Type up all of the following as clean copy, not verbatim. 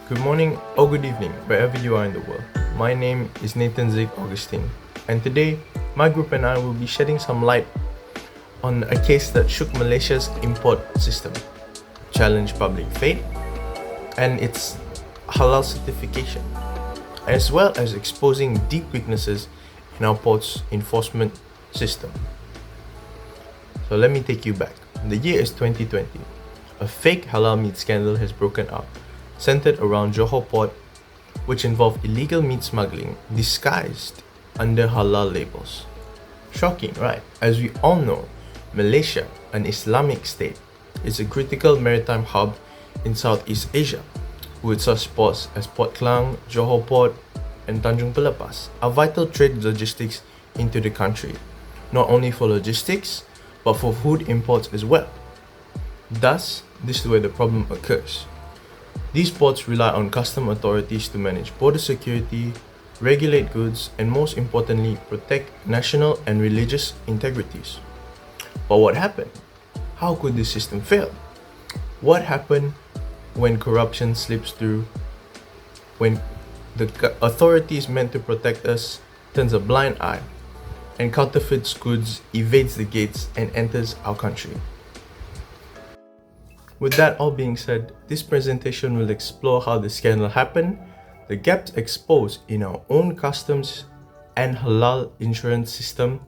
Good morning or good evening, wherever you are in the world. My name is Nathan Zig Augustine, and today my group and I will be shedding some light on a case that shook Malaysia's import system, challenged public faith, and its Halal certification, as well as exposing deep weaknesses in our ports enforcement system. So let me take you back. The year is 2020. A fake halal meat scandal has broken out, centered around Johor Port, which involved illegal meat smuggling disguised under halal labels. Shocking, right? As we all know, Malaysia, an Islamic state, is a critical maritime hub in Southeast Asia, with such ports as Port Klang, Johor Port, and Tanjung Pelepas are vital trade logistics into the country, not only for logistics, but for food imports as well. Thus, this is where the problem occurs. These ports rely on custom authorities to manage border security, regulate goods, and most importantly, protect national and religious integrities. But what happened? How could this system fail? What happened when corruption slips through? When the authorities meant to protect us turns a blind eye and counterfeits goods evades the gates and enters our country. With that all being said, this presentation will explore how the scandal happened, the gaps exposed in our own customs and halal insurance system,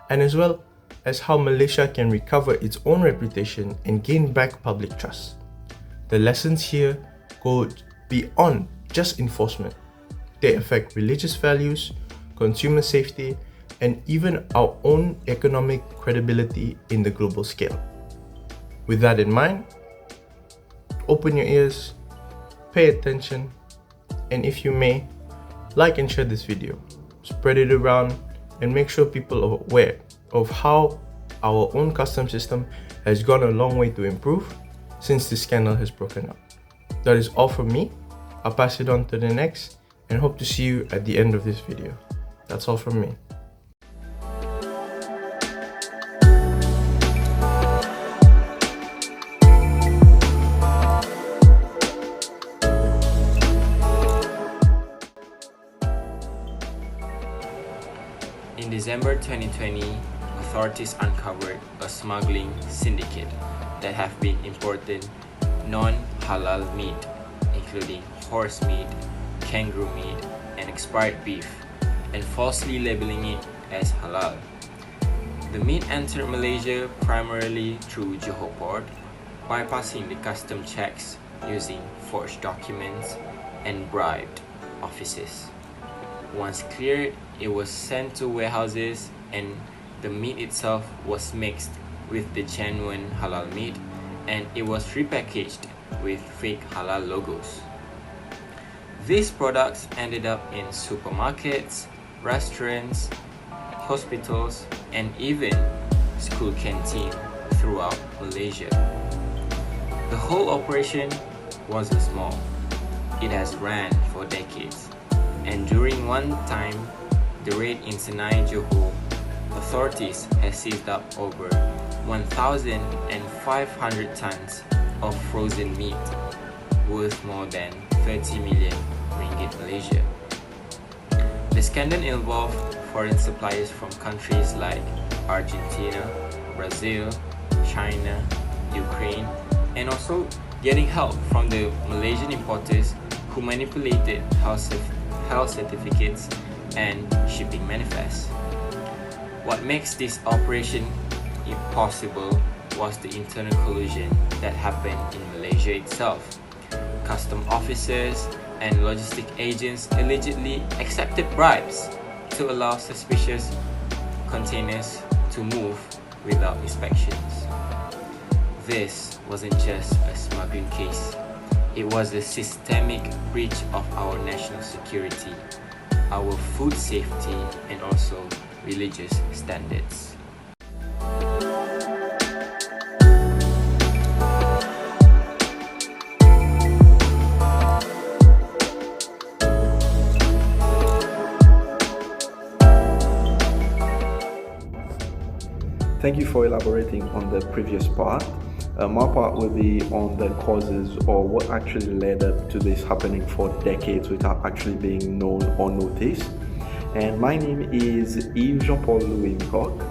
and as well as how Malaysia can recover its own reputation and gain back public trust. The lessons here go beyond just enforcement. They affect religious values, consumer safety, and even our own economic credibility in the global scale. With that in mind, open your ears, pay attention, and if you may, like and share this video, spread it around, and make sure people are aware of how our own custom system has gone a long way to improve since this scandal has broken out. That is all from me. I'll pass it on to the next and hope to see you at the end of this video. That's all from me. In December 2020, authorities uncovered a smuggling syndicate that have been importing non-halal meat, including horse meat, kangaroo meat, and expired beef, and falsely labeling it as halal. The meat entered Malaysia primarily through Johor Port, bypassing the custom checks using forged documents and bribed officers. Once cleared, it was sent to warehouses and the meat itself was mixed with the genuine halal meat and it was repackaged with fake halal logos. These products ended up in supermarkets, restaurants, hospitals, and even school canteens throughout Malaysia. The whole operation wasn't small. It has ran for decades. And during one time, the raid in Senai, Johor, authorities had seized up over 1,500 tons of frozen meat worth more than 30 million ringgit Malaysia. The scandal involved foreign suppliers from countries like Argentina, Brazil, China, Ukraine, and also getting help from the Malaysian importers who manipulated health certificates and shipping manifests. What makes this operation impossible was the internal collusion that happened in Malaysia itself. Custom officers and logistic agents allegedly accepted bribes to allow suspicious containers to move without inspections. This wasn't just a smuggling case. It was a systemic breach of our national security, our food safety, and also religious standards. Thank you for elaborating on the previous part. My part will be on the causes or what actually led up to this happening for decades without actually being known or noticed. And my name is Yves Jean-Paul Louis Mcock.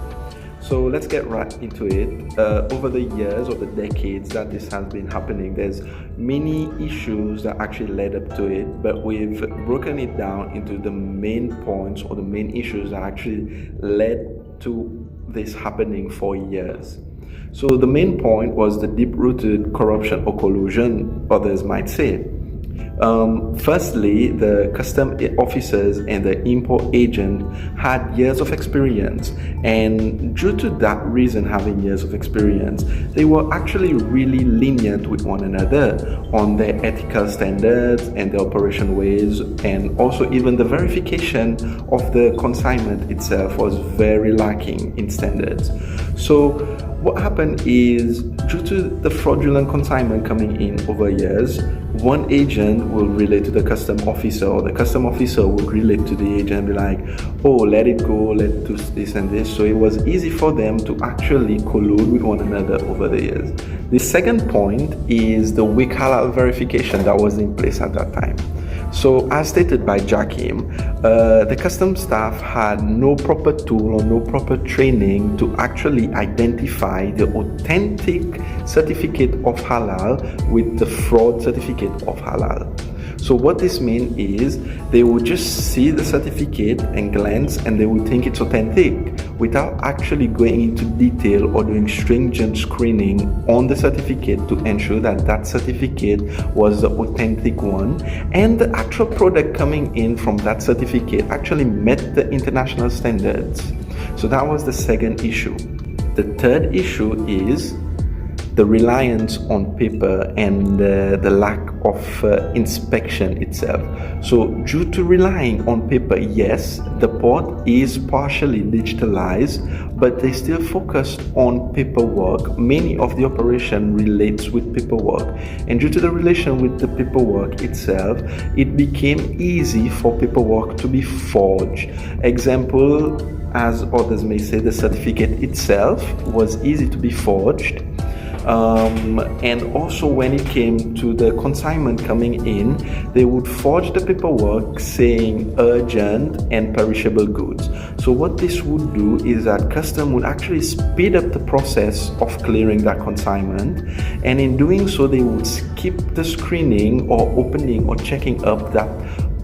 So let's get right into it. Over the years or the decades that this has been happening, there's many issues that actually led up to it, but we've broken it down into the main points or the main issues that actually led to this happening for years. So the main point was the deep-rooted corruption or collusion, others might say. Firstly, the custom officers and the import agent had years of experience, and due to that reason, having years of experience, they were actually really lenient with one another on their ethical standards and their operation ways, and also even the verification of the consignment itself was very lacking in standards. So what happened is, due to the fraudulent consignment coming in over years, one agent will relate to the custom officer, or the custom officer would relate to the agent and be like, oh, let it go, let's do this and this. So it was easy for them to actually collude with one another over the years. The second point is the weak halal verification that was in place at that time. So as stated by Jakim, the custom staff had no proper tool or no proper training to actually identify the authentic certificate of halal with the fraud certificate of halal. So what this means is they would just see the certificate and glance and they would think it's authentic without actually going into detail or doing stringent screening on the certificate to ensure that that certificate was the authentic one and the actual product coming in from that certificate actually met the international standards. So that was the second issue. The third issue is the reliance on paper and the lack of inspection itself. So due to relying on paper, yes, the port is partially digitalized, but they still focused on paperwork. Many of the operation relates with paperwork, and due to the relation with the paperwork itself, it became easy for paperwork to be forged. Example, as others may say, the certificate itself was easy to be forged. And also when it came to the consignment coming in, they would forge the paperwork saying urgent and perishable goods. So what this would do is that custom would actually speed up the process of clearing that consignment, and in doing so they would skip the screening or opening or checking up that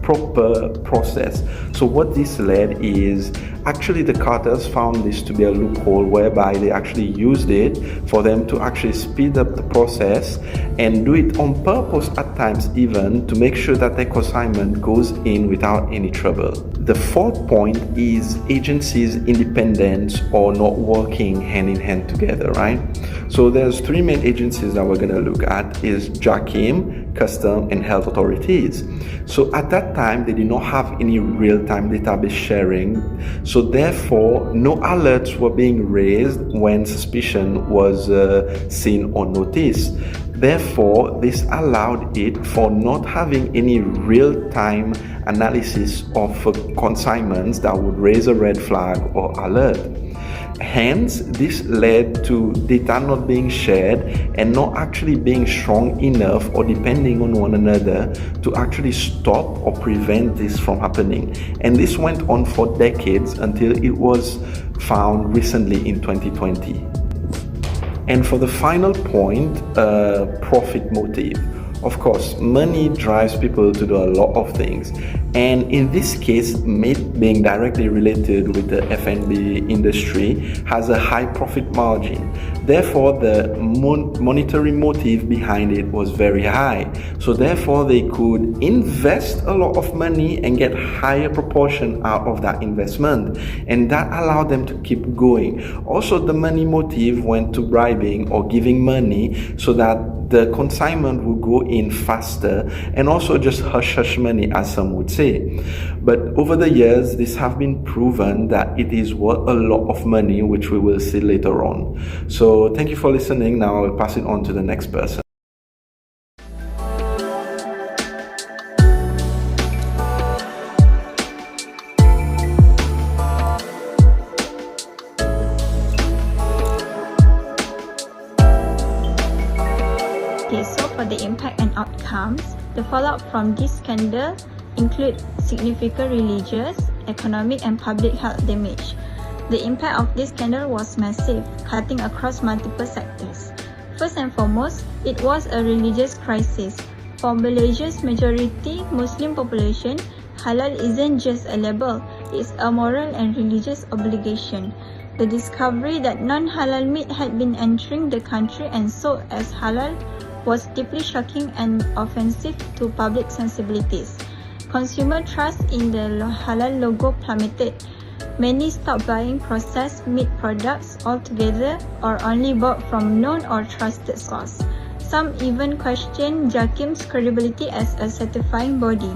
proper process. So what this led is actually the cartels found this to be a loophole whereby they actually used it for them to actually speed up the process and do it on purpose at times even to make sure that their consignment goes in without any trouble. The fourth point is agencies' independence or not working hand in hand together, right? So there's three main agencies that we're going to look at is JAKIM, Custom and Health Authorities. So at that time, they did not have any real-time database sharing. So therefore, no alerts were being raised when suspicion was seen or noticed. Therefore, this allowed it for not having any real-time analysis of consignments that would raise a red flag or alert. Hence, this led to data not being shared and not actually being strong enough or depending on one another to actually stop or prevent this from happening. And this went on for decades until it was found recently in 2020. And for the final point, profit motive. Of course, money drives people to do a lot of things, and in this case, meat being directly related with the F&B industry has a high profit margin. Therefore, the monetary motive behind it was very high. So therefore, they could invest a lot of money and get higher proportion out of that investment, and that allowed them to keep going. Also, the money motive went to bribing or giving money so that the consignment will go in faster, and also just hush-hush money, as some would say. But over the years, this have been proven that it is worth a lot of money, which we will see later on. So thank you for listening. Now I'll pass it on to the next person. for the impact and outcomes, the fallout from this scandal include significant religious, economic and public health damage. The impact of this scandal was massive, cutting across multiple sectors. First and foremost, it was a religious crisis. For Malaysia's majority Muslim population, halal isn't just a label, it's a moral and religious obligation. The discovery that non-halal meat had been entering the country and sold as halal was deeply shocking and offensive to public sensibilities. Consumer trust in the halal logo plummeted. Many stopped buying processed meat products altogether or only bought from known or trusted sources. Some even questioned JAKIM's credibility as a certifying body.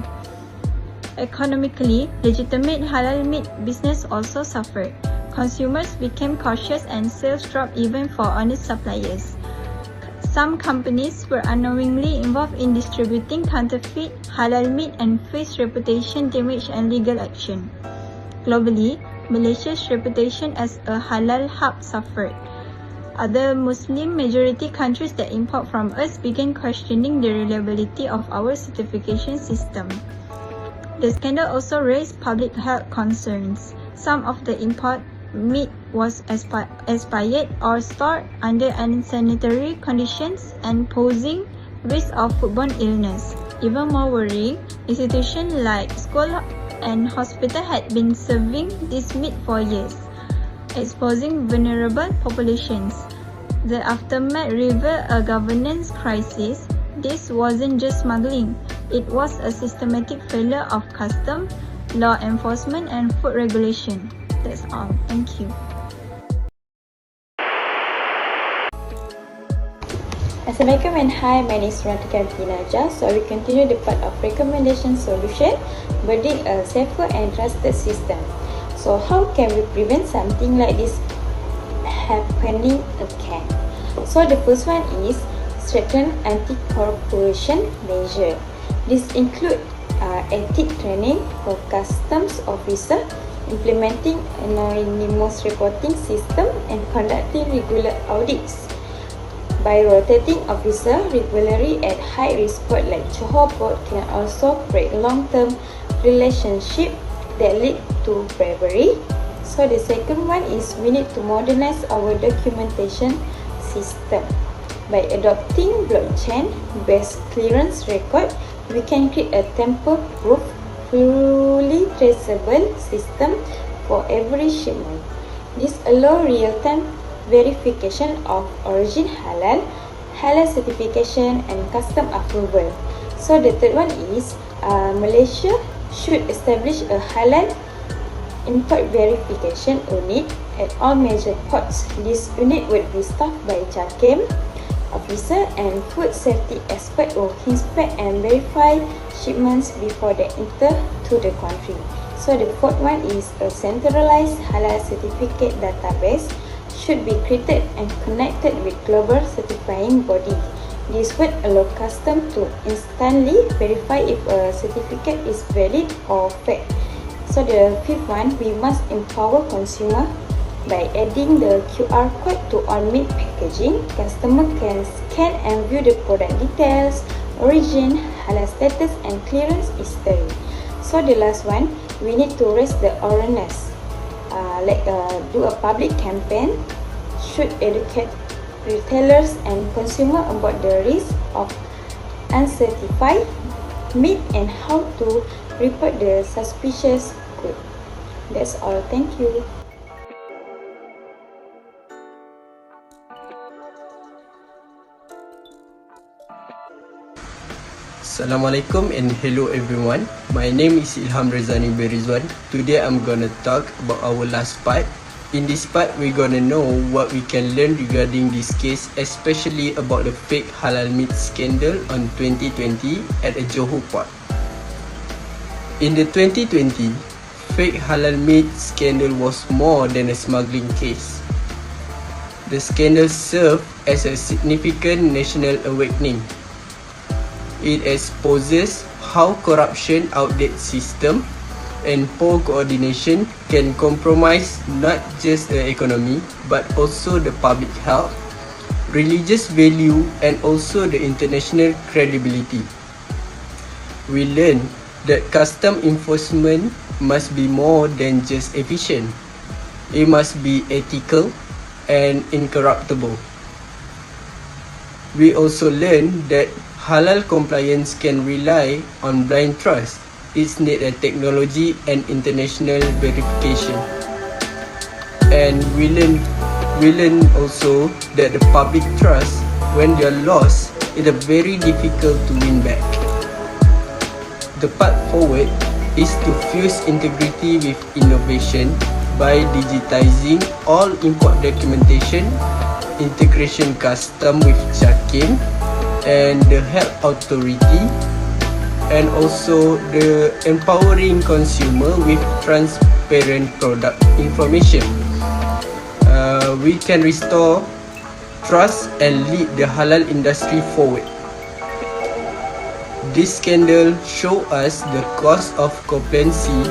Economically, legitimate halal meat business also suffered. Consumers became cautious and sales dropped even for honest suppliers. Some companies were unknowingly involved in distributing counterfeit halal meat and faced reputation damage and legal action. Globally, Malaysia's reputation as a halal hub suffered. Other Muslim majority countries that import from us began questioning the reliability of our certification system. The scandal also raised public health concerns. Some of the import meat was expired or stored under unsanitary conditions and posing risk of foodborne illness. Even more worrying, institutions like school and hospital had been serving this meat for years, exposing vulnerable populations. The aftermath revealed a governance crisis. This wasn't just smuggling, it was a systematic failure of custom, law enforcement and food regulation. That's all. Thank you. Assalamualaikum and hi, my name is Rantika Binaja. So we continue the part of recommendation solution, building a safer and trusted system. So how can we prevent something like this happening again? So the first one is strengthen anti-corruption measure. This include ethic training for customs officer, implementing anonymous reporting system and conducting regular audits. By rotating officer regularly at high-risk port like Johor Port can also create long-term relationship that lead to bravery. So the second one is we need to modernize our documentation system. By adopting blockchain-based clearance record, we can create a tamper-proof, fully traceable system for every shipment. This allows real-time verification of origin halal, halal certification and custom approval. So the third one is Malaysia should establish a halal import verification unit at all major ports. This unit would be staffed by JAKIM officer and food safety expert who inspect and verify shipments before they enter to the country. So the fourth one is a centralized halal certificate database should be created and connected with global certifying body. This would allow customs to instantly verify if a certificate is valid or fake. So the fifth one, we must empower consumer by adding the QR code to all meat packaging. Customer can scan and view the product details, origin, halal status and clearance history. So the last one, we need to raise the awareness. Do a public campaign, should educate retailers and consumer about the risk of uncertified meat and how to report the suspicious good. That's all. Thank you. Assalamualaikum and hello everyone. My name is Ilham Rezani Berizwan. Today I'm gonna talk about our last part. In this part, we're gonna know what we can learn regarding this case, especially about the fake halal meat scandal on 2020 at a Johor port. In the 2020, fake halal meat scandal was more than a smuggling case. The scandal served as a significant national awakening. It exposes how corruption outdated system and poor coordination can compromise not just the economy but also the public health, religious value, and also the international credibility. We learn that custom enforcement must be more than just efficient. It must be ethical and incorruptible. We also learn that halal compliance can rely on blind trust. It needs a technology and international verification. And we learn also that the public trust, when they are lost, is very difficult to win back. The path forward is to fuse integrity with innovation by digitizing all import documentation, integration custom with Jakim and the health authority, and also the empowering consumer with transparent product information. We can restore trust and lead the halal industry forward. This scandal show us the cost of complacency,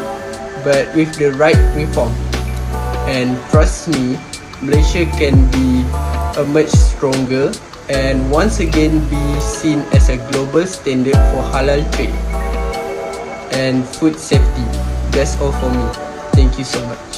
but with the right reform. And trust me, Malaysia can be much stronger and once again be seen as a global standard for halal trade and food safety. That's all for me. Thank you so much.